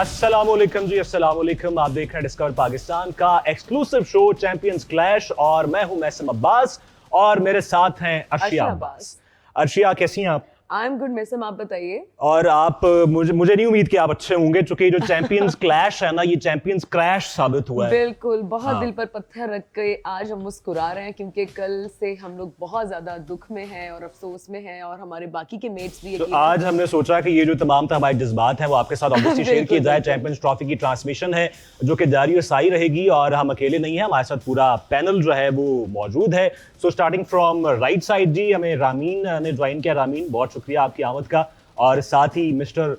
अस्सलामुअलैकुम जी, अस्सलामुअलैकुम। आप देख रहे हैं डिस्कवर पाकिस्तान का एक्सक्लूसिव शो चैंपियंस क्लैश और मैं हूं मैसम अब्बास और मेरे साथ हैं अर्शिया अब्बास। अर्शिया, कैसी हैं आप? आई एम गुड मैसम, आप बताइए। और आप मुझे नहीं उम्मीद कि आप अच्छे होंगे, क्योंकि जो चैंपियंस क्लैश है ना, ये चैंपियंस क्रैश साबित हुआ है। बिल्कुल, बहुत दिल पर पत्थर रख के आज हम मुस्कुरा रहे हैं, क्योंकि कल से हम लोग बहुत ज्यादा दुख में हैं और अफसोस में हैं, और हमारे बाकी के मेट्स भी। तो आज हमने सोचा कि ये जो तमाम हमारे जज्बात हैं वो आपके साथ ऑब्वियसली शेयर किए जाए। चैंपियंस ट्रॉफी की ट्रांसमिशन है जो कि जारी और साई रहेगी, और हम अकेले नहीं हैं, हमारे साथ पूरा पैनल जो है वो मौजूद है। So starting from right side जी, हमें रामीन ने ज्वाइन किया। रामीन, बहुत शुक्रिया आपकी आमद का। और साथ ही मिस्टर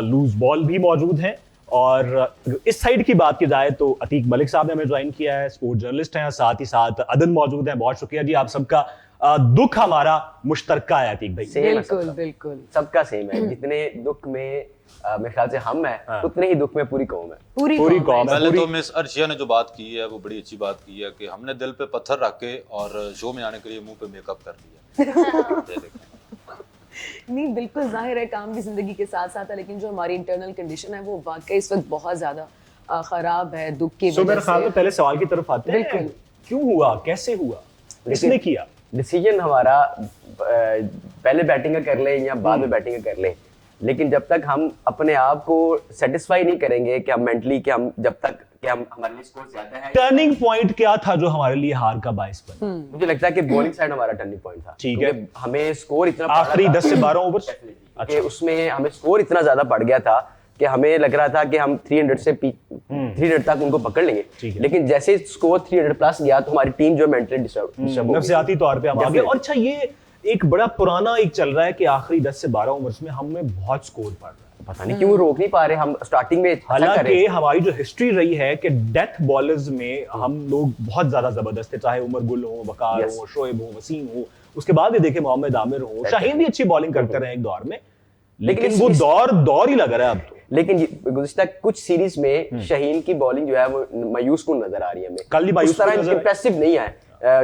लूज बॉल भी मौजूद हैं। और इस साइड की बात की जाए तो अतीक मलिक साहब ने हमें ज्वाइन किया है, स्पोर्ट जर्नलिस्ट हैं। साथ ही साथ अदन मौजूद हैं। बहुत शुक्रिया जी आप सबका। दुख हमारा मुश्तरका है अतीक भाई। बिल्कुल बिल्कुल सबका सेम है। जितने दुख में मेरे ख्याल से हम हैं, उतने ही दुख में पूरी कौम है। पूरी कौम है। पहले तो मिस अर्शिया ने जो बात की है वो बड़ी अच्छी बात की है कि हमने दिल पे पत्थर रख के और शो में आने के लिए मुंह पे मेकअप कर लिया। नहीं, बिल्कुल जाहिर है काम भी जिंदगी के साथ साथ है, लेकिन जो हमारी इंटरनल कंडीशन है वो वाकई इस वक्त बहुत ज्यादा खराब है दुख की वजह से। मेरे पहले सवाल की तरफ आते हैं। बिल्कुल। क्यों हुआ, कैसे हुआ, किसने किया? डिसीजन हमारा पहले बैटिंग कर ले या बाद में बैटिंग कर ले, लेकिन जब तक हम अपने आप को सेटिस्फाई नहीं करेंगे कि हम मेंटली कि हम जब तक कि हम हमारे लिए स्कोर ज्यादा है। टर्निंग पॉइंट क्या था जो हमारे लिए हार का बायस बना? मुझे लगता है कि बॉलिंग साइड हमारा टर्निंग पॉइंट था। ठीक है। हमें स्कोर इतना आखिरी 10 से 12 ओवर कि उसमें हमें स्कोर इतना ज्यादा पड़ गया था कि हमें लग रहा था कि हम 300 तक उनको पकड़ लेंगे, लेकिन जैसे स्कोर 300 प्लस गया तो हमारी टीम जो मेंटली डिस्टर्ब नफसियाती तौर पे हम आ गए। और अच्छा, ये एक बड़ा पुराना एक चल रहा है कि आखिरी 10 से 12 ओवर्स में हमें बहुत स्कोर पड़ रहा है, पता नहीं क्यों रोक नहीं पा रहे हम स्टार्टिंग में। हालांकि हमारी जो हिस्ट्री रही है कि डेथ बॉलर्स में हम लोग बहुत ज्यादा जबरदस्त थे, चाहे उमर गुल हो, वकार हो, शोएब हो, वसीम हो, उसके बाद ये देखे मोहम्मद आमिर हो, शाहीन भी अच्छी बॉलिंग करते रहे एक दौर में, लेकिन वो दौर ही लग रहा है अब तो। लेकिन गुज़िश्ता कुछ सीरीज में शाहीन की बॉलिंग जो है वो मायूस कुन नजर आ रही है हमें। कल भी मायूस कुन नजर इंप्रेसिव नहीं है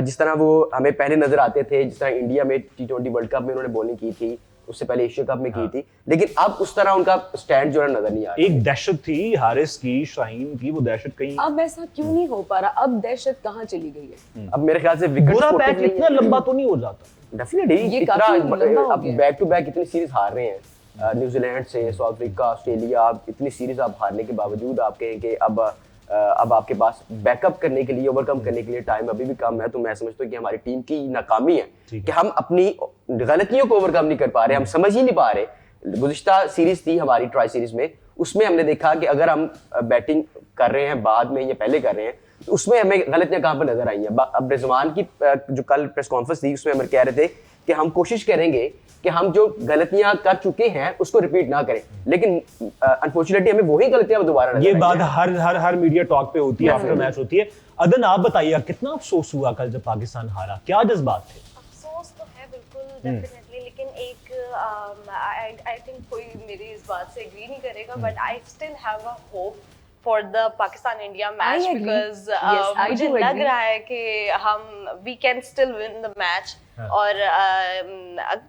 जिस तरह वो हमें पहले नजर आते थे। जिस तरह इंडिया में T20 वर्ल्ड कप में उन्होंने बॉलिंग की थी, उससे पहले एशिया कप में की थी, लेकिन अब उस तरह उनका स्टैंड जो है नजर नहीं आ रहा। एक दहशत थी हारिस की, शाहीन की, वो दहशत कहीं अब ऐसा क्यों नहीं हो पा रहा? अब दहशत कहाँ चली गई है? अब मेरे ख्याल से विकेट इतना लंबा तो नहीं हो जाता। डेफिनेटली इतना बैक टू बैक इतनी सीरीज हार रहे हैं, न्यूजीलैंड से, साउथ अफ्रीका, ऑस्ट्रेलिया, इतनी सीरीज आप हारने के बावजूद आप कहें कि अब आपके पास बैकअप करने के लिए, ओवरकम करने के लिए टाइम अभी भी कम है, तो मैं समझता हूँ कि हमारी टीम की नाकामी है कि हम अपनी गलतियों को ओवरकम नहीं कर पा रहे, हम समझ ही नहीं पा रहे। गुज़िश्ता सीरीज थी हमारी ट्राई सीरीज में, उसमें हमने देखा कि अगर हम बैटिंग कर रहे हैं बाद में या पहले कर रहे हैं तो उसमें हमें गलतियां कहाँ पर नजर आई हैं। अब रिजवान की जो कल प्रेस कॉन्फ्रेंस थी उसमें हम कह रहे थे कि हम कोशिश करेंगे कि हम जो गलतियां कर चुके हैं उसको रिपीट ना करें, लेकिन अनफॉर्चुनेटली हमें वही गलतियां दोबारा ये बात हर मीडिया टॉक पे होती है, आफ्टर मैच होती है। अदन, आप बताइए कितना अफसोस हुआ कल जब पाकिस्तान हारा, क्या जज्बात थे? अफसोस तो है बिल्कुल, डेफिनेटली, लेकिन एक आई थिंक कोई मेरी इस बात से एग्री नहीं करेगा, but I still have a hope for the Pakistan India match, because मुझे लग रहा है कि हम we can still win the match. और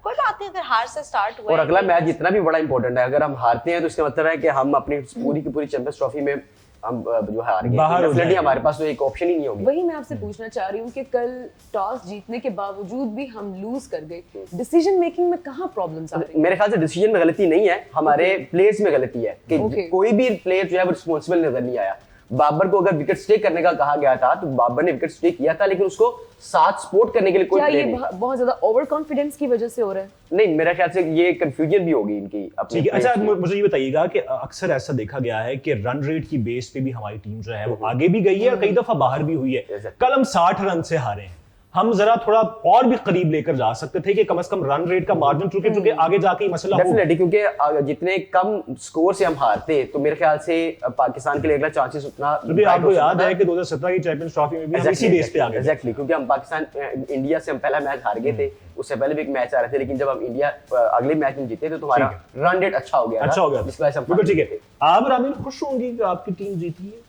कोई बात नहीं, अगर हार से स्टार्ट हुआ और अगला मैच जितना भी बड़ा इंपॉर्टेंट है, अगर हम हारते हैं तो इसका मतलब है कि हम अपनी पूरी की पूरी चैंपियंस ट्रॉफी में हम जो हार गए, डेफिनेटली हमारे पास तो एक ऑप्शन ही नहीं होगी। वही मैं आपसे पूछना चाह रही हूँ कि कल टॉस जीतने के बावजूद भी हम लूज कर गए, डिसीजन मेकिंग में कहाँ प्रॉब्लम्स आ रही हैं? मेरे ख्याल से डिसीजन में गलती नहीं है, हमारे प्लेयर्स में गलती है कि कोई भी प्लेयर जो है वो रिस्पॉन्सिबल नजर नहीं आया। बाबर को अगर विकेट स्टे करने का कहा गया था तो बाबर ने विकेट स्टे किया था, लेकिन उसको साथ सपोर्ट करने के लिए कोई प्लेयर नहीं। बहुत ज्यादा ओवर कॉन्फिडेंस की वजह से हो रहा है? नहीं, मेरे ख्याल से ये कंफ्यूजन भी होगी इनकी अपनी। अच्छा, मुझे ये बताइएगा कि अक्सर ऐसा देखा गया है कि रन रेट की बेस पे भी हमारी टीम जो है वो आगे भी गई है और कई दफा बाहर भी हुई है। कल हम 60 रन से हारे हैं, हम जरा थोड़ा और भी करीब लेकर जा सकते थे कि कम से कम रन रेट का मार्जिन चुके आगे जाके मसला हो। डेफिनेटली, क्योंकि जितने कम स्कोर से हम हारते तो मेरे ख्याल से पाकिस्तान के लिए अगला चांसेस उतना। क्योंकि आपको याद है कि 2017 की चैंपियंस ट्रॉफी में भी हम इसी बेस पे आ गए। एग्जैक्टली, क्योंकि हम पाकिस्तान इंडिया से हम पहला मैच हार गए थे, उससे पहले भी एक मैच आ रहे थे, लेकिन जब हम इंडिया अगले मैच में जीते थे तो हमारा रन रेट अच्छा हो गया, जिसकी वजह से बिल्कुल ठीक है। आप रामीन खुश होंगी कि आपकी टीम जीती है?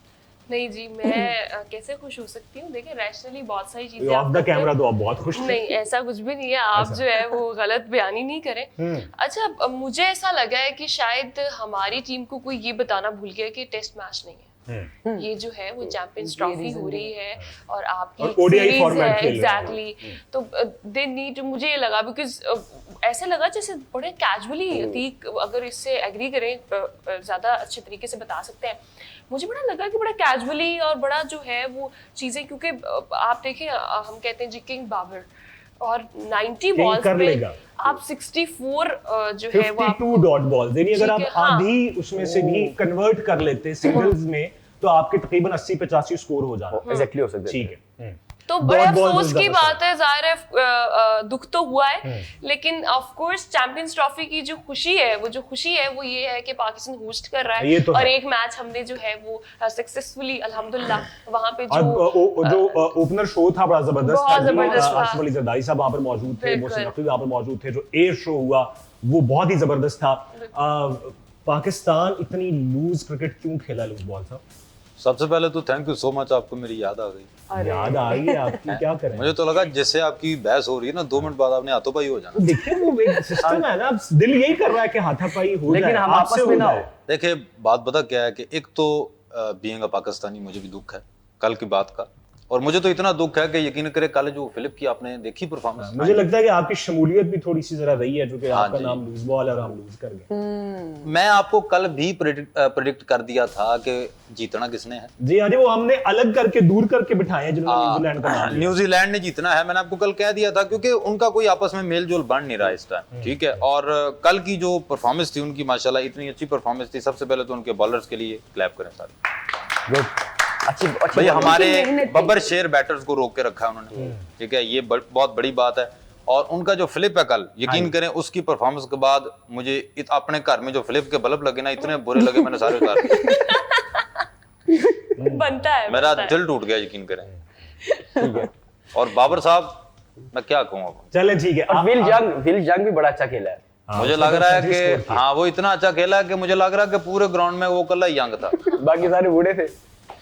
नहीं जी, मैं कैसे खुश हो सकती हूँ? देखिए रैशनली बहुत सारी चीजें ऑफ द कैमरा तो आप बहुत खुश थे। नहीं, ऐसा कुछ भी नहीं है। आप जो है वो गलत बयानी नहीं करें। अच्छा, मुझे ऐसा लगा है कि शायद हमारी टीम को कोई ये बताना भूल गया कि टेस्ट मैच नहीं है। ये जो है वो चैंपियंस ट्रॉफी हो रही है और आपकी और ODI सीरीज फॉर्मेट है। खेल रहे हैं। एग्जैक्टली। तो दे नीड, मुझे ये लगा बिकॉज ऐसे लगा जैसे बड़े कैजुअली अतीक, अगर इससे एग्री करें, ज्यादा अच्छे तरीके से बता सकते हैं। मुझे बड़ा लगा कि बड़ा कैजुअली और बड़ा जो है वो चीजें, क्योंकि आप देखें हम कहते हैं जी किंग बाबर, और 90 बॉल्स कर पे लेगा। आप 64 जो है वो 52 डॉट बॉल्स, यानी अगर ठीक आप है, हाँ। आधी उसमें से भी कन्वर्ट कर लेते सिंगल्स में तो आपके तकरीबन 80-85 स्कोर हो जाता। एग्जैक्टली हो सकता है। ठीक है। तो बड़े Dot balls अफसोस is की the बात है, जाहिर है दुख तो हुआ है, लेकिन ऑफ कोर्स चैंपियंस ट्रॉफी की जो खुशी है वो ये है कि पाकिस्तान होस्ट कर रहा ये है तो और है। एक मैच हमने जो है वो सक्सेसफुली अल्हम्दुलिल्लाह वहां पे और जो ओपनर शो था बड़ा जबरदस्त बहुत था। जबरदस्त था। आसिफ अली जरदारी साहब वहां पर मौजूद थे, बिल्कुल। मोहसिन नकवी वहां पर मौजूद थे। जो एयर शो हुआ वो बहुत ही जबरदस्त था। पाकिस्तान इतनी लूज क्रिकेट क्यों खेला लूज बॉल साहब? सबसे पहले तो थैंक यू सो मच, आपको मेरी याद आ गई। याद आ रही है आपकी, क्या करें? मुझे तो लगा जैसे आपकी बहस हो रही है ना, 2 मिनट बाद आपने हाथों-पाई हो जाना। देखिए वो एक सिस्टम है ना, अब दिल यही कर रहा है कि हाथापाई हो जाए, लेकिन हम आपसे आपस में हो ना जाए। हो। देखिए बात पता क्या है कि एक तो बीइंग अ पाकिस्तानी मुझे भी दुख है कल की बात का, और मुझे तो इतना दुख है कि यकीन करें कल जो फिलिप की आपने देखी परफॉर्मेंस, मुझे लगता है कि आपकी शमूलियत भी थोड़ी सी जरा रही है, जो कि हाँ आपका जी। नाम लूज बॉल है और हम लूज कर गए। मैं आपको कल भी प्रेडिक्ट कर दिया था कि जीतना किसने है। जी हाँ जी, वो हमने अलग करके दूर करके बिठाए हैं जिन्होंने न्यूजीलैंड का नाम लिया। न्यूजीलैंड ने जीतना है, मैंने आपको कल कह दिया था, क्योंकि उनका कोई आपस में मेल जोल बन नहीं रहा इस टाइम। ठीक है, और कल की जो परफॉर्मेंस थी उनकी माशाल्लाह इतनी अच्छी परफॉर्मेंस थी। सबसे पहले तो उनके बॉलर्स के लिए क्लैप करें सारे। अच्छी भाई हमारे मेहनत थी। बब्बर शेर बैटर्स को रोक के रखा है उन्होंने। ठीक है, ये बहुत बड़ी बात है। और उनका जो फ्लिप है कल, यकीन करें उसकी परफॉर्मेंस के बाद मुझे अपने घर में जो फ्लिप के बल्ब लगे ना, इतने बुरे लगे, मैंने सारे उतार दिए। बनता है। मेरा दिल टूट गया, यकीन करें। ठीक है, और बाबर साहब मैं क्या कहूँ अब, चले ठीक है। और विल जंग भी बड़ा अच्छा खेला है। मुझे लग रहा है कि हाँ वो इतना अच्छा खेला है कि मुझे लग रहा है कि पूरे ग्राउंड में वो कल यंग था, बाकी सारे बूढ़े थे।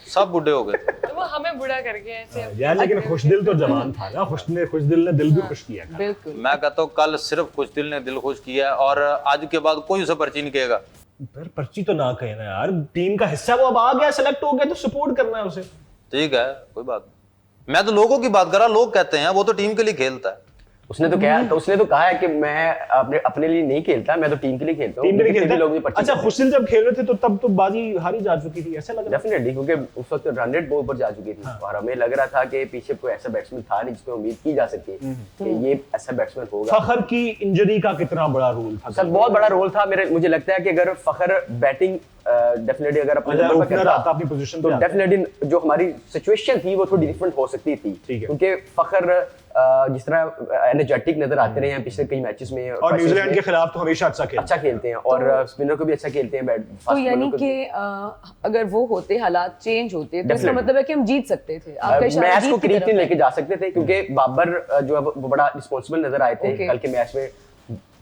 सब बुढ़े हो गए। तो वो हमें बुरा कर गया ऐसे। यार लेकिन खुशदिल तो जवान था ना, खुशदिल ने दिल भी खुश किया था। बिल्कुल। मैं कहता हूँ कल सिर्फ खुश दिल ने दिल खुश किया है, और आज के बाद कोई उसे पर्ची नहीं कहेगा। पर पर्ची तो ना कहे ना यार, टीम का हिस्सा वो अब आ गया, सेलेक्ट हो गया तो सपोर्ट करना है उसे। ठीक है, कोई बात नहीं। मैं तो लोगों की बात कर रहा, लोग कहते हैं वो तो टीम के लिए खेलता है। उसने तो कहा है कि मैं अपने लिए नहीं खेलता, मैं तो टीम के लिए खेलता हूँ। टीम के लिए खेलता लोग भी है। पर्ची अच्छा, खुशदिल जब खेल रहे थे तो तब तो बाजी हारी जा चुकी थी, ऐसा लग रहा है। डेफिनेटली, क्योंकि उस वक्त रन रेट बहुत ऊपर जा चुकी थी और हमें लग रहा था कि पीछे कोई ऐसा बैट्समैन था नहीं जिसपे उम्मीद की जा सकती कि ये ऐसा बैट्समैन होगा। फखर की इंजरी का कितना बड़ा रोल था? सर बहुत बड़ा रोल था। मुझे लगता है कि अगर फखर बैटिंग डेफिनेटली अगर अपने अच्छा, नंबर पे ओपनर करता आता अपनी पोजीशन तो पे आता। डेफिनेटली जो हमारी सिचुएशन थी वो थोड़ी डिफरेंट हो सकती थी, ठीक है। क्योंकि फखर जिस तरह एनर्जेटिक नजर आते रहे हैं पिछले कई मैचेस में, और न्यूजीलैंड के खिलाफ तो हमेशा अच्छा खेलते हैं और स्पिनर को भी अच्छा खेलते हैं। तो यानी कि अगर वो होते, हालात चेंज होते तो इसका मतलब है कि हम जीत सकते थे। आपका इशारा मैच जीत को की करीब तरफ नहीं है। लेके जा सकते थे, क्योंकि बाबर जो है वो बड़ा रिस्पॉन्सिबल नजर आए थे Okay. कल के मैच में।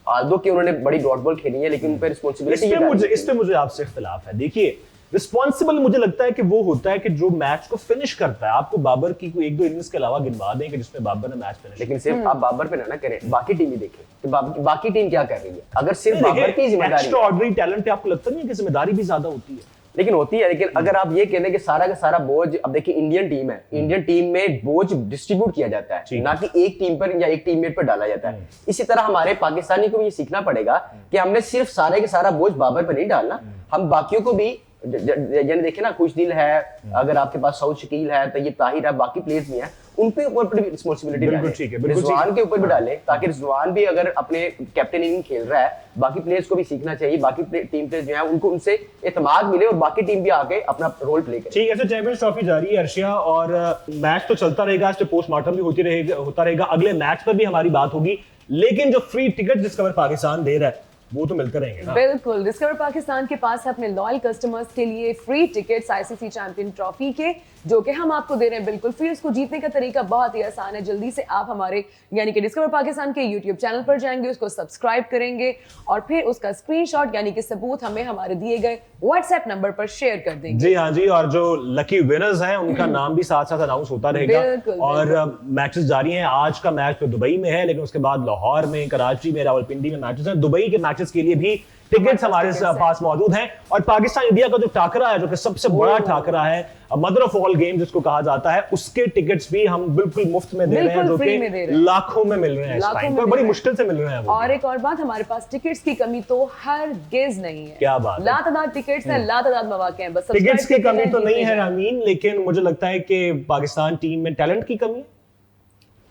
आल्दो कि उन्होंने बड़ी डॉट बॉल खेली है, लेकिन उन पर रिस्पॉन्सिबिलिटी इस पे मुझे आपसे इख्तिलाफ है। देखिए, रिस्पॉन्सिबल मुझे लगता है कि वो होता है कि जो मैच को फिनिश करता है। आपको बाबर की कोई 1-2 इनिंग्स के अलावा गिनवा दें कि जिसमें बाबर ने मैच फिनिश। लेकिन सिर्फ आप बाबर पे ना करें, बाकी टीम भी देखें कि बाकी टीम क्या कर रही है। अगर सिर्फ बाबर की जिम्मेदारी एक्स्ट्रा ऑर्डिनरी टैलेंट पे आपको लगता नहीं है कि जिम्मेदारी भी ज्यादा होती है? लेकिन होती है, लेकिन अगर आप ये कहते हैं कि सारा का सारा बोझ, अब देखिए इंडियन टीम है, इंडियन टीम में बोझ डिस्ट्रीब्यूट किया जाता है, ना कि एक टीम पर या एक टीममेट पर डाला जाता है। इसी तरह हमारे पाकिस्तानी को भी ये सीखना पड़ेगा कि हमने सिर्फ सारे के सारा बोझ बाबर पर नहीं डालना, हम बाकियों को भी यानी देखे ना, खुशदिल है, अगर आपके पास सऊद शकील है, तैयब ताहिर है, बाकी प्लेयर्स भी हैं, उन पे ऊपर भी रिस्पांसिबिलिटी बिल्कुल ठीक है, डालें, बिल्कुल रिजवान के ऊपर भी डालें, ताकि रिजवान भी अगर अपने कैप्टन इनिंग खेल रहा है, बाकी प्लेयर्स को भी सीखना चाहिए, बाकी टीम प्लेयर्स जो हैं उनको उनसे एतमाद मिले और बाकी टीम भी आके अपना रोल प्ले करे। ठीक है, तो चैंपियंस ट्रॉफी जारी है अर्शिया, और मैच तो चलता रहेगा, इस पे पोस्टमार्टम भी होता रहेगा। अगले मैच पर भी हमारी बात होगी, लेकिन जो फ्री टिकट डिस्कवर पाकिस्तान दे रहा है वो तो मिलते रहेंगे ना। बिल्कुल। डिस्कवर पाकिस्तान के पास है अपने लॉयल कस्टमर्स के लिए free tickets ICC champion trophy के, जो कि हम आपको दे रहे हैं बिल्कुल फ्री। उसको जीतने का तरीका बहुत ही आसान है। जल्दी से आप हमारे यानी कि डिस्कवर पाकिस्तान के यूट्यूब चैनल पर जाएंगे, उसको सब्सक्राइब करेंगे और फिर उसका स्क्रीनशॉट यानी कि सबूत हमें हमारे दिए गए व्हाट्सएप नंबर पर शेयर कर देंगे। जी हाँ जी, और जो लकी विनर्स हैं उनका नाम भी साथ साथ अनाउंस होता रहेगा। बिल्कुल, और मैचेस जारी हैं। आज का मैच तो दुबई में है, लेकिन उसके बाद लाहौर में, कराची में, रावलपिंडी में मैचेस हैं। दुबई के मैचेस के लिए भी टिकट्स हमारे पास मौजूद हैं। और पाकिस्तान इंडिया का जो टाकरा है, जो कि सबसे बड़ा टाकरा है, मदर ऑफ ऑल गेम जिसको कहा जाता है, उसके टिकट्स भी हम बिल्कुल मुफ्त में दे रहे हैं, जो कि लाखों में मिल रहे हैं इस टाइम पर, बड़ी मुश्किल से मिल रहे हैं। और एक और बात, हमारे पास टिकट्स की कमी तो हरगिज नहीं है। क्या बात है। लातादाद टिकट्स हैं, लातादाद मौके हैं, बस टिकट्स की कमी तो नहीं है रामीन, लेकिन मुझे लगता है कि पाकिस्तान टीम में टैलेंट की कमी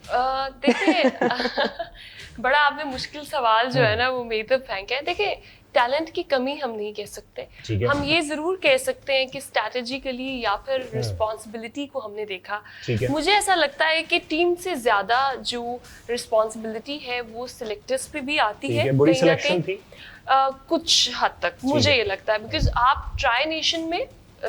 है। देखिए बड़ा आपने मुश्किल सवाल जो है ना वो मेरी तरफ फेंका है। देखिए टैलेंट की कमी हम नहीं कह सकते, हम ये जरूर कह सकते हैं कि स्ट्रैटेजिकली या फिर रिस्पॉन्सिबिलिटी को हमने देखा। मुझे ऐसा लगता है कि टीम से ज्यादा जो रिस्पॉन्सिबिलिटी है वो सिलेक्टर्स पे भी आती है बड़ी कहीं ना सिलेक्शन कहीं, थी कुछ हद तक मुझे ये लगता है, बिकॉज आप ट्राई नेशन में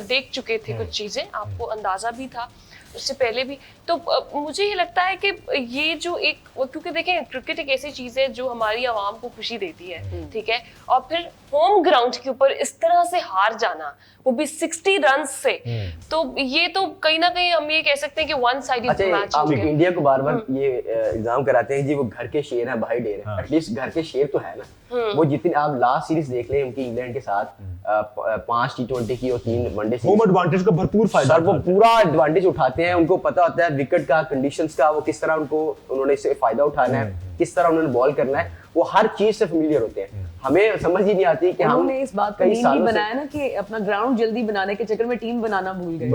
देख चुके थे कुछ चीजें, आपको अंदाजा भी था उससे पहले भी। तो मुझे ये लगता है कि ये जो एक, क्योंकि देखें क्रिकेट एक ऐसी चीज है जो हमारी आवाम को खुशी देती है, ठीक है, और फिर होम ग्राउंड के ऊपर इस तरह से हार जाना, वो भी 60 रन से, तो ये तो कहीं ना कहीं हम ये कह सकते हैं कि वन साइडेड मैच आप इंडिया को बार बार ये इल्जाम कराते हैं जी वो घर के शेर हैं, भाई डेर है। एटलीस्ट घर के शेर तो है ना। वो जितनी आप लास्ट सीरीज देख लें उनकी इंग्लैंड के साथ, 5 T20 की और 3 वनडे सीरीज, होम एडवांटेज का भरपूर फायदा सर वो पूरा एडवांटेज उठाते हैं। उनको पता होता है विकेट का, कंडीशंस का, वो किस तरह उन्होंने इससे फायदा उठाना है, किस तरह उन्होंने बॉल करना है, वो हर चीज से फेमिलियर होते हैं। हमें समझ ही नहीं आती कि हमने इस बात को मीम भी बनाया ना कि अपना ग्राउंड जल्दी बनाने के चक्कर में टीम बनाना भूल गए।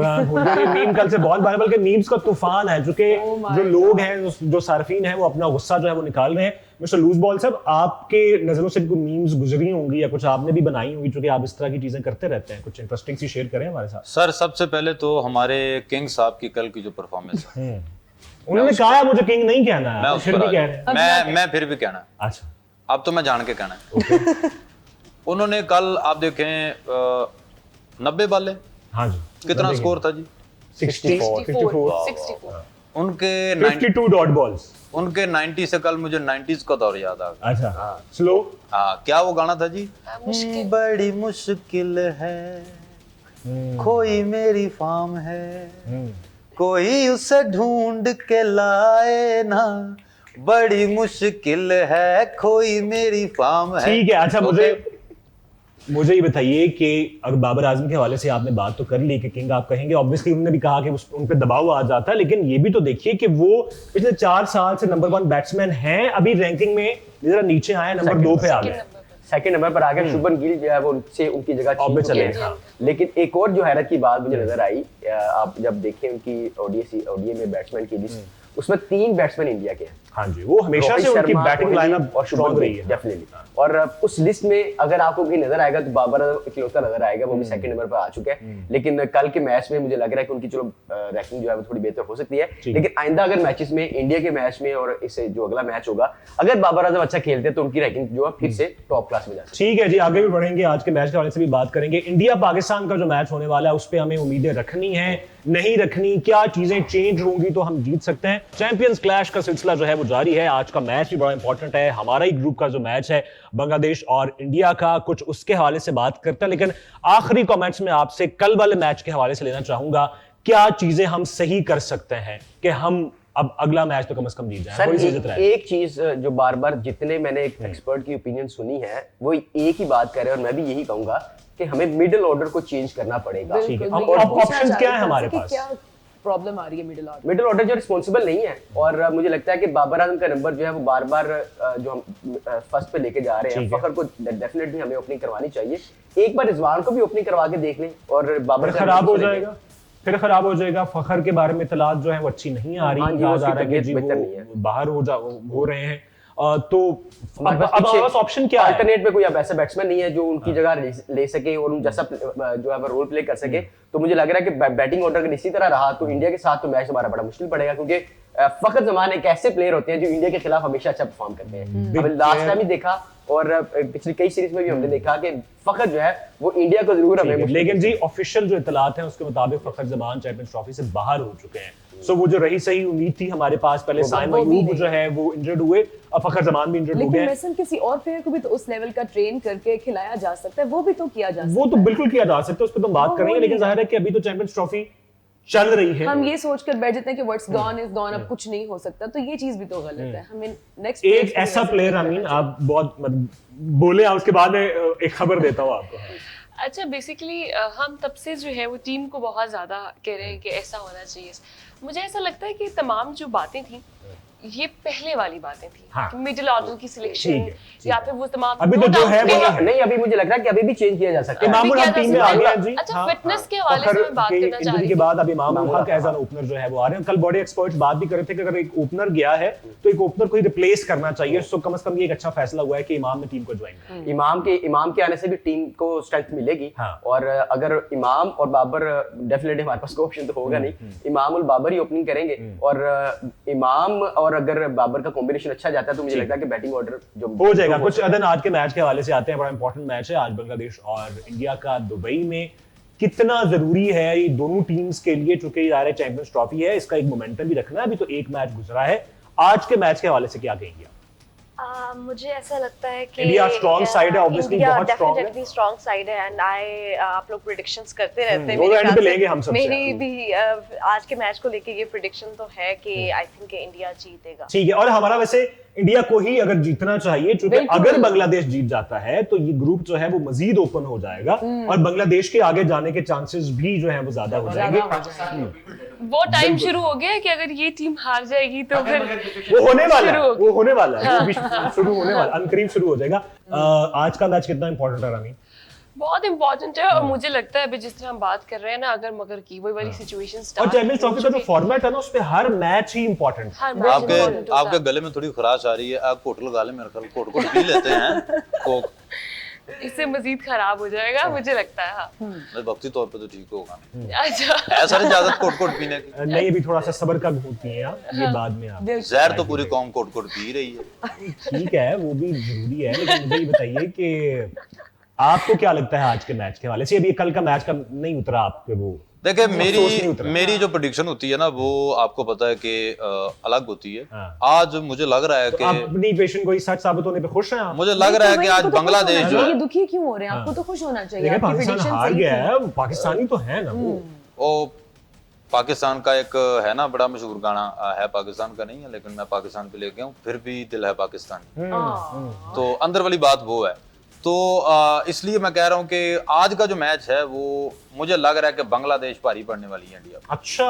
मीम कल से बहुत वायरल, के मीम्स का तूफान है, जो कि जो लोग हैं, जो सार्फिन हैं, वो अपना गुस्सा जो है वो निकाल रहे हैं। मिस्टर लूज बॉल साहब, आपके नजरों से कोई मीम्स गुजरी होंगी या कुछ आपने भी बनाई होंगी, जो कि आप इस तरह की चीजें करते रहते हैं, कुछ इंटरेस्टिंग सी शेयर करें हमारे साथ। सर सबसे पहले तो हमारे किंग साहब की कल की जो परफॉर्मेंस है, उन्होंने कहा मुझे किंग नहीं कहना है, मैं फिर भी कह रहे हैं। मैं फिर भी कहना, अच्छा अब तो मैं जान के कहना है। उन्होंने कल आप देखें 90 बालें, हाँ जी, कितना स्कोर था जी? 64 उनके 52 डॉट बॉल्स, उनके 90 से कल मुझे 90s का दौर याद आ गया। अच्छा स्लो, हाँ, क्या वो गाना था जी? बड़ी मुश्किल है, कोई मेरी फार्म है, कोई उसे ढूंढ के लाए ना, बड़ी मुश्किल है, कोई मेरी फार्म है। ठीक है। अच्छा मुझे ये बताइए कि अगर बाबर आजम के हवाले से आपने बात तो कर ली कि किंग आप कहेंगे, ऑब्वियसली उन्होंने भी कहा कि उन पे दबाव आ जाता है, लेकिन ये भी तो देखिए कि वो पिछले 4 साल से नंबर 1 बैट्समैन हैं, अभी रैंकिंग में जरा नीचे आए, नंबर 2 पे आ गए, सेकंड नंबर पर आ गया। शुभमन गिल जो है वो उनसे उनकी जगह छीन चले गए। लेकिन एक और जो हैरत की बात मुझे नजर आई, आप जब देखें उनकी ओडीए में बैट्समैन की लिस्ट, उसमें 3 बैट्समैन इंडिया के हैं। हाँ जी, वो हमेशा से उनकी बैटिंग लाइनअप और शुभमन रही है डेफिनेटली। और उस लिस्ट में अगर आपको कहीं नजर आएगा तो बाबर इकलौता नजर आएगा, वो भी सेकंड नंबर पर आ चुका है। लेकिन कल के मैच में मुझे लग रहा है कि उनकी चलो रैंकिंग जो है वो थोड़ी बेहतर हो सकती है। लेकिन आइंदा अगर मैचेस में, इंडिया के मैच में और इससे जो अगला मैच होगा, अगर बाबर आजम अच्छा खेलते हैं तो उनकी रैंकिंग जो है फिर से टॉप क्लास में जा सकती है। ठीक है जी, आगे भी बढ़ेंगे, आज के मैच के हवाले से भी बात करेंगे। इंडिया पाकिस्तान का जो मैच होने वाला है उस पर हमें उम्मीदें रखनी है, नहीं रखनी, क्या चीजें चेंज होंगी तो हम जीत सकते हैं। चैंपियंस क्लैश का सिलसिला जो है वो जारी है। आज का मैच भी बड़ा इंपॉर्टेंट है, हमारा ही ग्रुप का जो मैच है बांग्लादेश और इंडिया का, कुछ उसके हवाले से बात करते हैं। लेकिन आखिरी कमेंट्स में आपसे कल वाले मैच के हवाले से लेना चाहूंगा, क्या चीजें हम सही कर सकते हैं कि हम अब अगला मैच तो कम से कम जीत जाए। सर एक चीज जो बार बार जितने मैंने एक एक्सपर्ट की ओपिनियन सुनी है वो एक ही बात कर रहे हैं, और मैं भी यही कहूंगा कि हमें मिडिल ऑर्डर को चेंज करना पड़ेगा। ऑप्शन क्या है हमारे पास? क्या प्रॉब्लम आ रही है मिडिल ऑर्डर? मिडिल ऑर्डर जो रिस्पॉन्सिबल नहीं है, और मुझे लगता है कि बाबर आजम का नंबर जो है वो बार बार जो हम फर्स्ट पे लेके जा रहे हैं, फखर को डेफिनेटली हमें ओपनिंग करवानी चाहिए। एक बार रिजवान को भी ओपनिंग करवा के देख लें, और बाबर खराब हो जाएगा, फिर खराब हो जाएगा। फखर के बारे में इतलात जो है वो अच्छी नहीं आ रही, कहा जा रहा है कि जी वो बाहर हो रहे हैं। तो अब हमारे पास ऑप्शन क्या है? अल्टरनेट में कोई अब ऐसा बैट्समैन नहीं है जो उनकी जगह ले सके और उन जैसा जो है रोल प्ले कर सके। तो मुझे लग रहा है कि बैटिंग ऑर्डर अगर इसी तरह रहा तो इंडिया के साथ तो मैच हमारा बड़ा मुश्किल पड़ेगा, क्योंकि फखर जमान एक ऐसे प्लेयर होते हैं जो इंडिया के खिलाफ हमेशा अच्छा परफॉर्म करते हैं। हमने लास्ट टाइम ही देखा और पिछली कई सीरीज में भी हमने देखा कि फखर जो है वो इंडिया को जरूर हमें मुश्किल लेकिन जी ऑफिशियल जो इतलात हैं उसके मुताबिक फखर जमान चैंपियंस ट्रॉफी से बाहर हो चुके हैं। सो वो जो रही सही उम्मीद थी हमारे पास, पहले साइम अयूब जो है वो इंजर्ड हुए, अब फखर जमान भी इंजर्ड हो लेकिन गए। मैसन किसी और प्लेयर को भी तो उस लेवल का ट्रेन करके खिलाया जा सकता है, वो भी तो किया जा सकता वो तो है। बिल्कुल किया जा सकता है, उस पर तो बात वो करेंगे, नहीं लेकिन जाहिर है कि अभी तो चैंपियंस ट्रॉफी चल रही है। हम ये सोचकर बैठ जाते हैं कि व्हाट्स गॉन इज गॉन, अब कुछ नहीं हो सकता, तो ये चीज भी तो गलत है। हमें नेक्स्ट एक ऐसा प्लेयर अमीन आप बहुत बोले, आप उसके बाद में एक खबर देता हूँ आपको। अच्छा, बेसिकली हम तब से जो है वो टीम को बहुत ज़्यादा कह रहे हैं कि ऐसा होना चाहिए। मुझे ऐसा लगता है कि तमाम जो बातें थी ये पहले वाली बातें थी, हाँ। मिडिल ऑर्डर की सिलेक्शन या फिर वो तमाम अभी तो जो है वो नहीं, अभी मुझे लग रहा है कि अभी भी चेंज किया जा सकता है। इमाम उल हक टीम में आ गया जी। अच्छा, हाँ, फिटनेस के हवाले से मैं बात करना चाह इंजरी रही के थी। बाद अब Imam ul Haq as an opener जो है वो आ रहे हैं। कल बॉडी एक्सपर्ट्स बात भी कर रहे थे कि अगर एक ओपनर गया है तो एक ओपनर को ही रिप्लेस करना चाहिए। सो कम से कम ये एक अच्छा फैसला हुआ है कि इमाम ने टीम को ज्वाइन किया। इमाम के आने से भी टीम को स्ट्रेंथ मिलेगी। हाँ। और अगर इमाम और बाबर, डेफिनेटली हमारे पास कोई ऑप्शन तो होगा नहीं, इमाम और बाबर ही ओपनिंग करेंगे। और इमाम और अगर बाबर का कॉम्बिनेशन अच्छा जाता है तो मुझे लगता है कि बैटिंग ऑर्डर जो हो जाएगा। कुछ अदन आज के मैच के हवाले से आते हैं। बड़ा इंपॉर्टेंट मैच है आज बांग्लादेश और इंडिया का दुबई में। कितना जरूरी है ये दोनों टीम्स के लिए, चूंकि यार चैंपियंस ट्रॉफी है, इसका एक मोमेंटम भी रखना है। अभी तो एक मैच गुजरा है। आज के मैच के हवाले से क्या कहेंगे? मुझे ऐसा लगता है कि इंडिया strong side है, obviously बहुत strong है। डेफिनेटली स्ट्रांग साइड है एंड आप लोग प्रेडिक्शंस करते रहते हैं। वो मेरे end ख्याल पे से लेंगे हम सबसे। मेरी भी आज के मैच को लेके ये प्रेडिक्शन तो है कि आई थिंक इंडिया जीतेगा। ठीक है। और हमारा वैसे इंडिया को ही अगर जीतना चाहिए, क्योंकि अगर बांग्लादेश जीत जाता है तो ये ग्रुप जो है वो मजीद ओपन हो जाएगा और बांग्लादेश के आगे जाने के चांसेस भी जो है वो ज्यादा हो जाएंगे। वो टाइम शुरू हो गया है कि अगर ये टीम हार जाएगी तो फिर वो होने वाला है, शुरू वो होने वाला है, वो भी शुरू होने वाला, अनकरीब शुरू हो जाएगा। आज का मैच कितना इंपॉर्टेंट है रानी? बहुत इंपॉर्टेंट है। और मुझे लगता है अभी जिस तरह हम बात कर रहे हैं ना, अगर मगर की वही वाली सिचुएशन और चैंपियंस ट्रॉफी का जो फॉर्मेट है ना, उस पे हर मैच ही इंपॉर्टेंट है। आपके गले में थोड़ी खराश आ रही है, आप कोट लगा लें, मेरे ख्याल कोट पी लेते हैं कोक, इससे मजीद खराब हो जाएगा मुझे लगता है। हाँ। वक्ती तौर पे तो ठीक होगा। अच्छा, ऐसा नहीं इजाजत कोट पीने की। नहीं, अभी थोड़ा सा सब्र का घूट पिए आप, ये बाद में आप। जहर तो पूरी कौम कोट पी रही है। ठीक है, वो भी जरूरी है, लेकिन मुझे ये बताइए कि आपको क्या लगता है आज के मैच के हवाले से? अभी कल का मैच का नहीं उतरा आपके वो? देखिए, मेरी जो प्रेडिक्शन होती है ना, वो आपको पता है कि अलग होती है। हाँ। आज मुझे लग रहा है कि आप अपनी पेशेंट को सच साबित होने पे खुश हैं आप? मुझे लग रहा है कि आज बांग्लादेश जो ये है दुखी क्यों हो रहे हैं? आपको तो खुश होना चाहिए। देखिए, आपकी पाकिस्तान prediction हार सही गया थी। है, पाकिस्तानी तो है ना वो। पाकिस्तान का एक है ना बड़ा मशहूर गाना है, पाकिस्तान का नहीं है लेकिन मैं पाकिस्तान पे ले गया हूँ, फिर भी दिल है पाकिस्तानी। तो अंदर वाली बात वो है। तो इसलिए मैं कह रहा हूँ कि आज का जो मैच है वो मुझे लग रहा है कि बांग्लादेश भारी पड़ने वाली है इंडिया। अच्छा,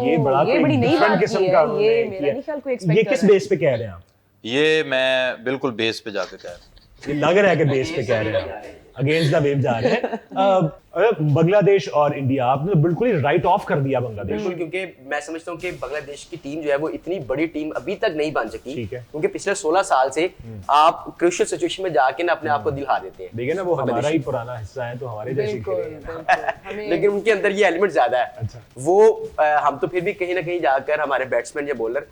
ये बड़ा ये बड़ी नई different बात किस्म की का है। उन्होंने ये मेरा किया। नहीं ख्याल कोई expect ये कर किस रहा है। बेस पे कह रहे हैं आप? ये मैं बिल्कुल बेस पे जाके कह रहा हूँ। ये लग रहा है कि बेस पे कह रहे हैं, अगेंस्ट द वेव जा रहे हैं। बांग्लादेश और इंडिया, आपने बिल्कुल ही राइट ऑफ कर दिया बांग्लादेश। बिल्कुल, क्योंकि मैं समझता हूँ कि बांग्लादेश की टीम जो है वो इतनी बड़ी टीम अभी तक नहीं बन सकी। ठीक है। क्योंकि पिछले 16 साल से आप क्रूशियल सिचुएशन में जाके ना अपने आप को दिला देते हैं। देखिए ना, वो हमारा ही पुराना हिस्सा है, तो हमारे जैसे बिल्कुल, खेलेंगे। बिल्कुल। हमें लेकिन उनके अंदर ये एलिमेंट ज्यादा है। अच्छा। वो हम तो फिर भी कहीं ना कहीं जाकर हमारे बैट्समैन या बॉलर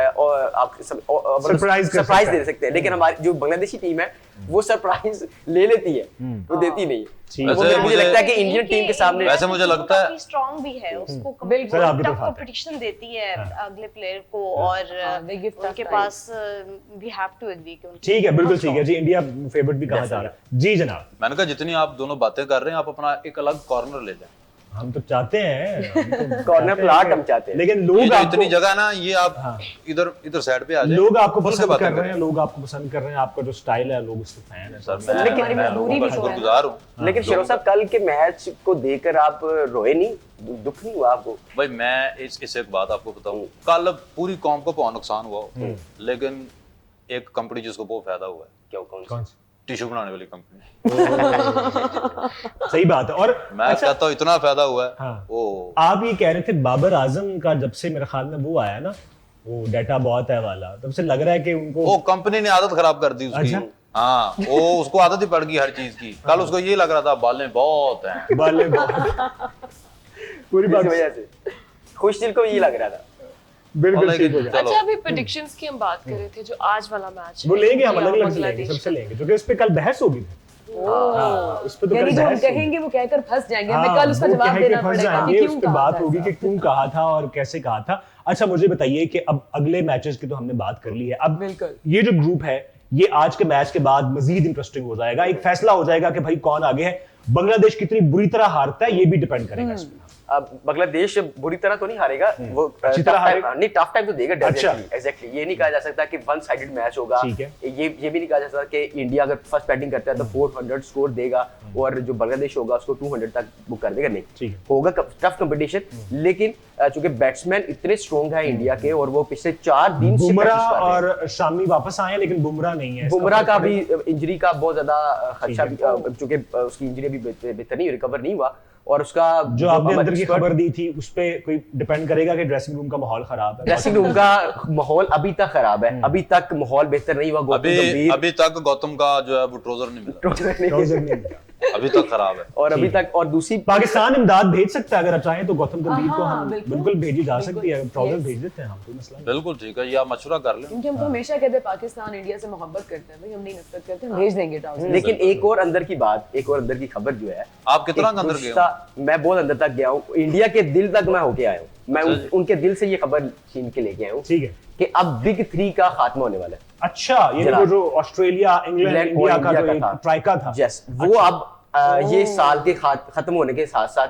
और आप Surprise कर सरप्राइज सकता है। दे सकते हैं, लेकिन हमारी जो बांग्लादेशी टीम है वो सरप्राइज ले लेती है, वो देती नहीं है। ठीक वो है। मुझे लगता है कि इंडियन टीम के सामने वैसे मुझे लगता है काफी स्ट्रांग भी है, उसको सर, आपकी तरफ टफ आते हैं। कंपटीशन देती है अगले प्लेयर को। और they give tough उनके time. पास वी हैव टू एग्री कि उनकी ठीक है, बिल्कुल ठीक है जी। इंडिया फेवरेट भी कहा जा रहा है जी जनाब। मैंने कहा जितनी आप दोनों बातें कर रहे हैं, आप अपना एक अलग कॉर्नर ले जाएं। हम तो चाहते हैं, कॉर्नर प्लॉट हम चाहते हैं, लेकिन ये लोग जो आपको इतनी जगह ना, ये आप इधर साइड पे आ जाए। लोग आपको खुल के पसंद बातें कर रहे करें। हैं, लोग आपको पसंद कर रहे हैं, आपका जो स्टाइल है, लोग उसके फैन है। सर, सर, लेकिन मैं मजबूरी लोगों भी का तो है। शुक्रगुजार हूँ। लेकिन शेरो साहब, कल के मैच को देखकर आप रोए नहीं? दुख नहीं हुआ आपको? भाई मैं इस एक बात आपको बताऊं, कल पूरी कौम को बहुत नुकसान हुआ हो, लेकिन एक कंपनी जिसको बहुत फायदा हुआ है, क्यों? कौन सी? टिश्यू बनाने वाली कंपनी। सही बात है। और मैं कहता हूँ इतना फायदा हुआ है। हाँ। ओ आप ये कह रहे थे बाबर आजम का जब से मेरे ख्याल में वो आया ना, वो डाटा बहुत है वाला, तब से लग रहा है कि उनको वो कंपनी ने आदत खराब कर दी उसकी। अच्छा। हाँ, वो उसको आदत ही पड़ गई हर चीज की। कल उसको ये लग रहा था बालें बहुत हैं। बाले पूरी इस बात वजह से खुश दिल को ये लग रहा था। बिल्कुल लेकिन ठीक हो गया। चलो। अच्छा, अभी प्रेडिक्शंस की हम बात कर रहे थे, जो आज वाला मैच वो लेंगे हम, इंडिया अलग अलग से लेंगे, बांग्लादेश सबसे लेंगे, क्योंकि उस पे कल बहस होगी। हाँ, उस पे तो यानी कल जो हम बहस होगी। कहेंगे वो कहकर फंस जाएंगे, हाँ, हमें कल उसका वो जवाब कह के देना फंस पड़ेगा कि जाएंगे, क्यों उस पे कहा बात था होगी ऐसा। कि क्यों कहा था और कैसे कहा था। अच्छा, मुझे बताइए कि अब अगले मैचेस की तो हमने बात कर ली है, अब बिल्कुल। ये जो ग्रुप है ये आज के मैच के बाद मजीद इंटरेस्टिंग हो जाएगा, एक फैसला हो जाएगा कि भाई कौन आगे है। बांग्लादेश कितनी बुरी तरह हारता है ये भी डिपेंड करेगा इसमें। अब बांग्लादेश बुरी तरह तो नहीं हारेगा, वो अच्छी टफ तरह टाइम हारेगा? नहीं, टफ टाइम तो देगा अच्छा। एग्जैक्टली। ये नहीं कहा जा सकता कि वन साइडेड मैच होगा। ठीक है। ये भी नहीं कहा जा सकता कि इंडिया अगर फर्स्ट बैटिंग करता है तो 400 स्कोर देगा और जो बांग्लादेश होगा उसको 200 तक वो कर देगा। नहीं, ठीक है। होगा टफ कंपटीशन, लेकिन चूंकि बैट्समैन इतने स्ट्रॉन्ग है इंडिया के और वो पिछले 4 दिन से बुमराह practice कर रहे हैं। और शामी वापस आए हैं, लेकिन बुमराह नहीं है। इसका बुमराह फर्क का पड़ेगा? भी इंजरी का बहुत ज्यादा खदशा भी, चूंकि उसकी इंजरी अभी बेहतर नहीं, रिकवर नहीं हुआ। और उसका जो आपने हमारे अंदर की expert- खबर दी थी उस पे कोई डिपेंड करेगा कि ड्रेसिंग रूम का माहौल खराब है। ड्रेसिंग रूम का माहौल अभी तक खराब है, अभी तक माहौल बेहतर नहीं हुआ। गौतम अभी गंभीर अभी तक गौतम का जो है वो ट्राउजर नहीं मिला, ट्राउजर नहीं मिला। अभी तक खराब है। और अभी तक, और दूसरी पाकिस्तान इमदाद भेज सकता है अगर चाहे तो, गौतम गंभीर को हाँ, हम बिल्कुल। बिल्कुल भेजी जा बिल्कुल। सकती है, ट्राउजर Yes। भेज देते हैं हम, कोई मसला नहीं। बिल्कुल ठीक है, या मशवरा कर लें। क्योंकि हम तो हमेशा कहते हैं पाकिस्तान इंडिया से मोहब्बत करते हैं भाई, हम नहीं नफरत करते, हम भेज देंगे ट्राउजर। लेकिन एक और अंदर की बात, एक और अंदर की खबर जो है, आप कितना एक अंदर गए हो? गुस्सा- मैं बहुत अंदर तक गया हूँ, इंडिया के दिल तक मैं होके आया हूँ। मैं अच्छा जी। उनके दिल से ये खबर छीन के लेके आया हूँ ठीक है। कि अब बिग 3 का खात्मा होने वाला है। अच्छा, ये जनाब। वो जो ऑस्ट्रेलिया, इंग्लैंड, इंग्लैंड और इंडिया का जो इंडिया एक का था। ट्राइका था। यस, वो अब ये साल के खत्म होने के साथ साथ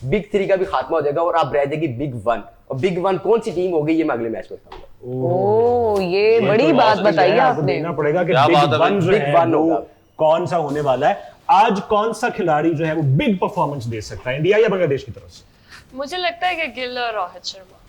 बिग 3 का भी खात्मा हो जाएगा और अब रह जाएगी बिग 1। और बिग 1 कौन सी टीम होगी ये मैं अगले मैच में बताऊंगा। ओ, ये बड़ी तो बात बहुत बताई है, आपको आपने। देखना पड़ेगा कि क्या बिग बात है, वन जो बिग है वन वो होगा। कौन सा होने वाला है। आज कौन सा खिलाड़ी जो है वो बिग परफॉर्मेंस दे सकता है इंडिया या बांग्लादेश की तरफ से? मुझे लगता है कि गिल और रोहित शर्मा।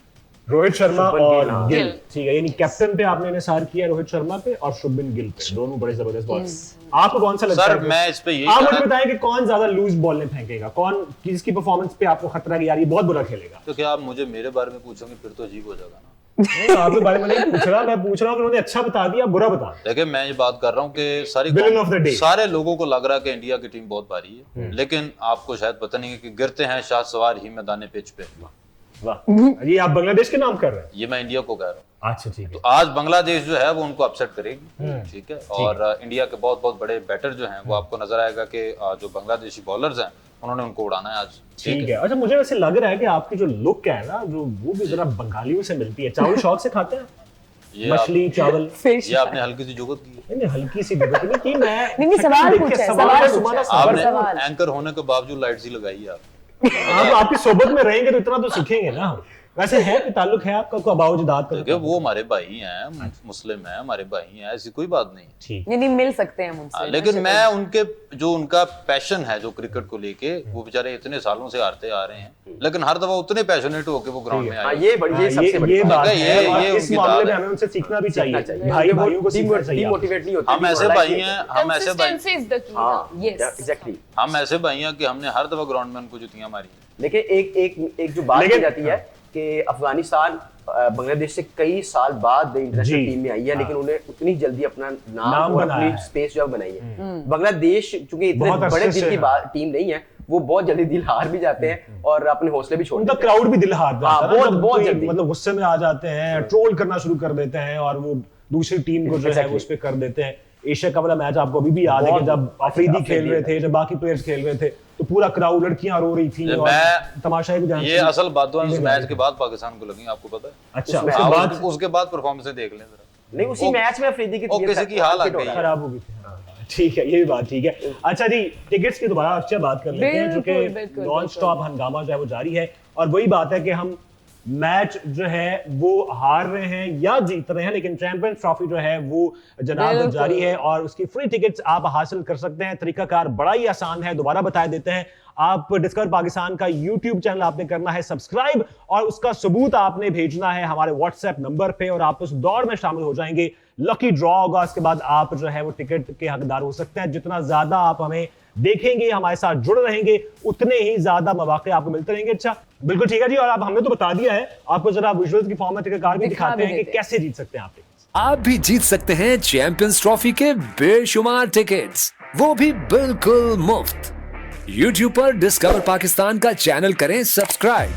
रोहित शर्मा शुभमन और गिल, हाँ। गिल, गिल। ठीक है, यानी कैप्टन पे आपने इन्हें किया रोहित शर्मा पे और शुभमन गिल पे, दोनों बड़े जबरदस्त बॉलर। आपको कौन सा लगता सर, है? मैं इस पे यही आप मुझे कहना- बताएं कि कौन ज्यादा लूज बॉल में फेंकेगा, कौन किसकी परफॉर्मेंस पे आपको खतरा कि यार ये बहुत बुरा खेलेगा? तो क्या आप मुझे मेरे बारे में पूछोगे फिर तो अजीब हो जाएगा ना। नहीं, आपके बारे में नहीं पूछ रहा, मैं पूछ रहा हूँ कि उन्होंने अच्छा बता दिया, बुरा बता दिया। देखिए, मैं ये बात कर रहा हूँ कि Villain of the day। सारे लोगों को लग रहा है कि इंडिया की टीम बहुत भारी है, लेकिन आपको शायद पता नहीं है कि गिरते हैं शाह सवार ही मैदान पिच पे। वाह, ये आप बांग्लादेश के नाम कर रहे हैं? ये मैं इंडिया को कह रहा हूँ। अच्छा, ठीक है। तो आज बांग्लादेश जो है वो उनको अपसेट करेगी, ठीक है। और इंडिया के बहुत बहुत बड़े बैटर जो हैं वो आपको नजर आएगा कि जो बांग्लादेशी बॉलर्स हैं उन्होंने उनको उड़ाना है आज, ठीक है। अच्छा, मुझे वैसे लग रहा है कि आपकी जो लुक है ना, जो वो भी जरा बंगालियों से मिलती है। चावल शौक से खाते हैं? ये आप- मछली, चावल? फिश। ये आपने हल्की सी जुगत की है। नहीं, हल्की सी दिक्कत नहीं की, मैं नहीं, सवाल देख के पूछा है, सवाल सवाल का पूछा तुम्हारा है। सवाल आपने है। सवाल। एंकर होने के बावजूद लाइट सी लगाई है आप। आप आपकी सोबत में रहेंगे तो इतना तो सीखेंगे ना। वैसे है कोई ताल्लुक है आपका कोई अबाउजदाद का? देखिए, वो हमारे भाई हैं, मुस्लिम हैं, हमारे भाई हैं, ऐसी कोई बात नहीं। ठीक। नहीं, मिल सकते हैं मुझसे। हाँ, लेकिन मैं उनके जो उनका पैशन है जो क्रिकेट को लेके, वो बेचारे इतने सालों से हारते आ रहे हैं, लेकिन हर दफा उतने पैशनेट होके वो ग्राउंड में हाँ, आए। ये बड़ी, ये सबसे बड़ी ये बात बात है। है, ये और इस उनकी मामले दाद में है। हमें उनसे सीखना भी सीखना चाहिए। चाहिए। भाई भाइयों को सीखना चाहिए। डिमोटिवेट नहीं होती। हम ऐसे भाई हैं, हम ऐसे भाई Consistency is the key हाँ, now. Yes. एग्जैक्टली। हम ऐसे भाई हैं कि हमने हर दफा ग्राउंड में उनको जुतियां मारी हैं। लेकिन एक जो बात लेकिन- की जाती है कि अफगानिस्तान बांग्लादेश से कई साल बाद इंटरनेशनल जी, टीम में आई है, लेकिन उन्हें उतनी जल्दी अपना नाम नाम और बनाया अपनी है। स्पेस जो है बनाई है। बांग्लादेश चूंकि इतने बहुत बड़े अच्छे दिल की से टीम नहीं है, वो बहुत जल्दी दिल हार भी जाते हैं और अपने हौसले भी छोड़ उनका देते हैं। क्राउड भी दिल हार जाता हाँ, है ना, बहुत- जब बहुत कोई जल्दी। मतलब गुस्से में आ जाते हैं, ट्रोल करना शुरू कर देते हैं और वो दूसरी टीम को जो है Exactly. वो उस पे कर देते हैं। एशिया का वाला मैच आपको अभी भी याद है कि बहुत- जब अफरीदी खेल अफरीदी रहे थे, जब बाकी प्लेयर्स खेल रहे थे, तो पूरा क्राउड, लड़कियां रो रही थी ये और मैं- तमाशा भी ये असल बात उस मैच के बाद पाकिस्तान को लगी, आपको पता है? अच्छा, उसमें उसके आप बाद उसके बाद परफॉर्मेंस देख लें जरा। नहीं, उसी वो- मैच में अफरीदी की वो तबीयत किसी की हाल आ fit हो गई रहा है। खराब हो गई थी। हाँ, ठीक है, ये भी बात ठीक है। अच्छा जी, टिकट्स की दोबारा अच्छी बात कर लेते हैं, जो कि बिल्कुल, बिल्कुल, नॉन स्टॉप हंगामा जो है वो जारी है, और वही बात है कि हम मैच जो है वो हार रहे हैं या जीत रहे हैं, लेकिन चैंपियंस ट्रॉफी जो है वो जनाब बिल्कुल। जारी है और उसकी फ्री टिकट्स आप हासिल कर सकते हैं। तरीकाकार बड़ा ही आसान है, दोबारा बता देते हैं। आप डिस्कवर पाकिस्तान का यूट्यूब चैनल आपने करना है सब्सक्राइब, और उसका सबूत आपने भेजना है हमारे व्हाट्सएप नंबर पे, और आप उस दौड़ में शामिल हो जाएंगे लकी ड्रॉ होगा, उसके बाद आप जो है वो टिकट के हकदार हो सकते हैं। जितना ज्यादा आप हमें देखेंगे, हमारे साथ जुड़ रहेंगे, उतने ही ज्यादा मौके आपको मिलते रहेंगे। अच्छा, बिल्कुल ठीक है जी। और अब हमने तो बता दिया है, आपको जरा विजुअल्स की फॉर्म में टिकट कार्ड भी दिखा दिखाते भी हैं कि देते हैं। कैसे जीत सकते हैं आप टिकट। आप भी जीत सकते हैं चैंपियंस ट्रॉफी के बेशुमार टिकट्स, वो भी बिल्कुल मुफ्त। YouTube पर डिस्कवर पाकिस्तान का चैनल करें सब्सक्राइब,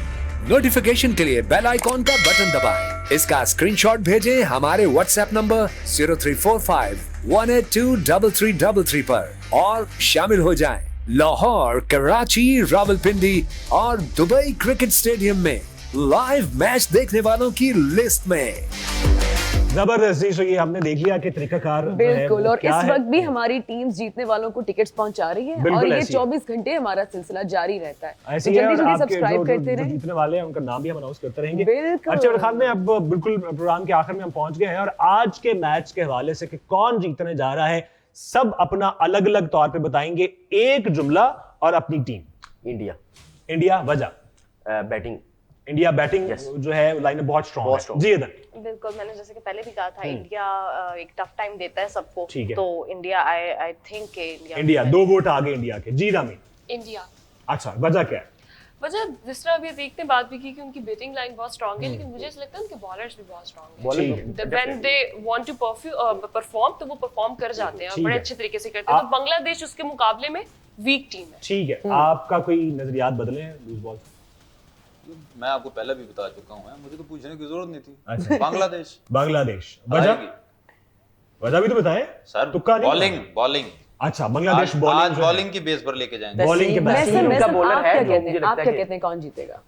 नोटिफिकेशन के लिए बेल आइकॉन का बटन दबाएं। इसका स्क्रीनशॉट भेजें हमारे व्हाट्सएप नंबर 0345182333 पर और शामिल हो जाएं लाहौर, कराची, रावलपिंडी और दुबई क्रिकेट स्टेडियम में लाइव मैच देखने वालों की लिस्ट में। जबरदस्त जी। तो ये हमने देख लिया कि तरीकाकार जो है बिल्कुल, वो और क्या इस है। वक्त भी हमारी टीम्स जीतने वालों को टिकट्स पहुंचा रही है बिल्कुल और ये ऐसी है। 24 घंटे हमारा सिलसिला जारी रहता है। ऐसे तो ही है, जल्दी और जल्दी आपके सब्सक्राइब जो करते रहें। जीतने वाले हैं उनका नाम भी हम अनाउंस करते रहेंगे। बिल्कुल। अच्छा इरफान में अब बिल्कुल प्रोग्राम के आखिर में हम पहुंच गए हैं और आज के मैच के हवाले से कि कौन जीतने जा रहा है सब अपना अलग अलग तौर पे बताएंगे। एक जुमला और अपनी टीम। इंडिया वजह। बैटिंग। India batting Yes. जो है लाइन बहुत स्ट्रांग बहुत है strong। जी। इधर बिल्कुल, मैंने जैसे कि पहले भी कहा था, इंडिया एक टफ टाइम देता है सबको, ठीक है। तो India I think India 2 vote आगे इंडिया के। जी रामी। इंडिया। अच्छा, वजह क्या है? वजह जिस तरह अभी देखते बात भी की कि उनकी बैटिंग लाइन बहुत स्ट्रांग है, लेकिन मुझे ऐसा लगता है उनके बॉलर्स भी बहुत स्ट्रांग हैं। ठीक है। When they want to perform तो वो परफॉर्म कर जाते हैं और ठीक बड़े है। अच्छे तरीके से करते हैं। तो बांग्लादेश उसके मुकाबले में वीक टीम है। ठीक है, आपका कोई नजरियात बदले हैं लूज बॉल? मैं आपको पहले भी बता चुका हूँ, मुझे तो पूछने की जरूरत नहीं थी। अच्छा। बांग्लादेश। बांग्लादेश। वजह? आएगी। वजह भी तो बताएं सर तुक्का नहीं? बॉलिंग अच्छा, बांग्लादेश आज बॉलिंग जो है। बॉलिंग की बेस पर लेके जाएंगे। बॉलिंग के मैं बैट्समैन। सिर्फ उनका आप bowler है क्या जो कहते मुझे हैं? लगता आप है क्या कि- कहते हैं कौन जीतेगा?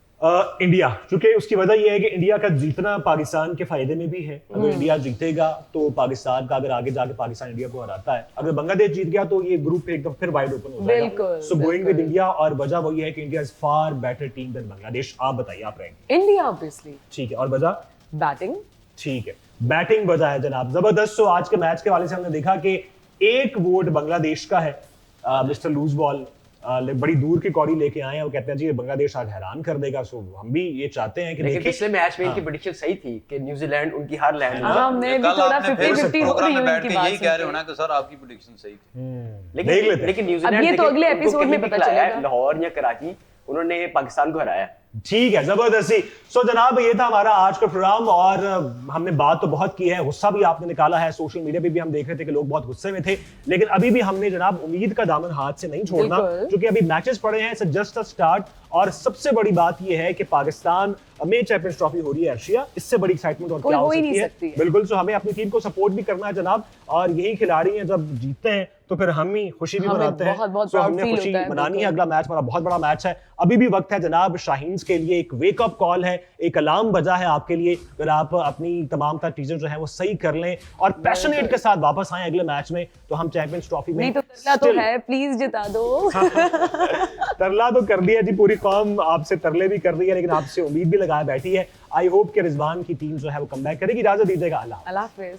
इंडिया, क्योंकि उसकी वजह यह है कि इंडिया का जीतना पाकिस्तान के फायदे में भी है। अगर इंडिया जीतेगा तो पाकिस्तान का, अगर आगे जाके पाकिस्तान इंडिया को हराता है, अगर बांग्लादेश जीत गया तो ये ग्रुप एक दफा फिर वाइड ओपन हो जाएगा। बिल्कुल, सो गोइंग विद बिल्कुल। इंडिया, और वजह वही है कि India is far better team than Bangladesh. आप बताइए, आप रहेंगे? India obviously. ठीक है, और वजह? बैटिंग। ठीक है, बैटिंग वजह है जनाब। जबरदस्त। सो आज के मैच के वाले से हमने देखा कि एक वोट बांग्लादेश का है। मिस्टर लूज बॉल बड़ी दूर की कौड़ी लेके आए हैं। वो कहते हैं जी ये बांग्लादेश आज हैरान कर देगा। सो हम भी ये चाहते हैं कि लेकिन देखें। पिछले मैच में इनकी प्रेडिक्शन सही थी कि न्यूजीलैंड उनकी हार लैंड हाँ, मैं भी कल थोड़ा आपने फिर 50-50 हो प्रोग्राम रही में हूँ बैठ इनकी के बात यही कह रहे सुन हो के। ना कि सर आपकी प्रेडिक्शन सही थी। देख लेते हैं। लेकिन न्यूजीलैंड अब ये तो देखिए, अगले उनको एपिसोड में कहीं भी पता खिलाया, चलेगा। लाहौर या कराची, उन्होंने पाकिस्तान को हराया। ठीक है, जबरदस्ती। सो जनाब ये था हमारा आज का प्रोग्राम और हमने बात तो बहुत की है, गुस्सा भी आपने निकाला है। सोशल मीडिया पे भी हम देख रहे थे कि लोग बहुत गुस्से में थे, लेकिन अभी भी हमने जनाब उम्मीद का दामन हाथ से नहीं छोड़ना, बिल्कुल। क्योंकि अभी मैचेस पड़े हैं। Just a start. और सबसे बड़ी बात यह है कि पाकिस्तान में चैंपियंस ट्रॉफी हो रही है अर्शिया, इससे बड़ी एक्साइटमेंट और कोई क्या हो हो ही सकती नहीं है? सकती है। बिल्कुल। सो हमें अपनी टीम को सपोर्ट भी करना है जनाब, और यही खिलाड़ी हैं जब जीतते हैं तो फिर हम ही खुशी भी हमें मनाते हैं। बहुत सो proud हमने feel खुशी होता है, मनानी है। बिल्कुल। अगला मैच हमारा बहुत बड़ा मैच है। अभी भी वक्त है जनाब शाहीन्स के लिए, एक वेकअप कॉल है, एक अलार्म बजा है आपके लिए। अगर आप अपनी तमाम तर चीजें जो है वो सही कर लें और पैशनेट के साथ वापस आए अगले मैच में, तो हम चैंपियंस ट्रॉफी में नहीं तो तरला तो still- है, प्लीज जिता दो। तरला तो कर दिया जी, पूरी कौम आपसे तरले भी कर रही है, लेकिन आपसे उम्मीद भी लगाए बैठी है। आई होप कि रिजवान की टीम जो है वो कम बैक करेगी। इजाजत दीजिएगा। अल्लाह। अल्लाह हाफिज।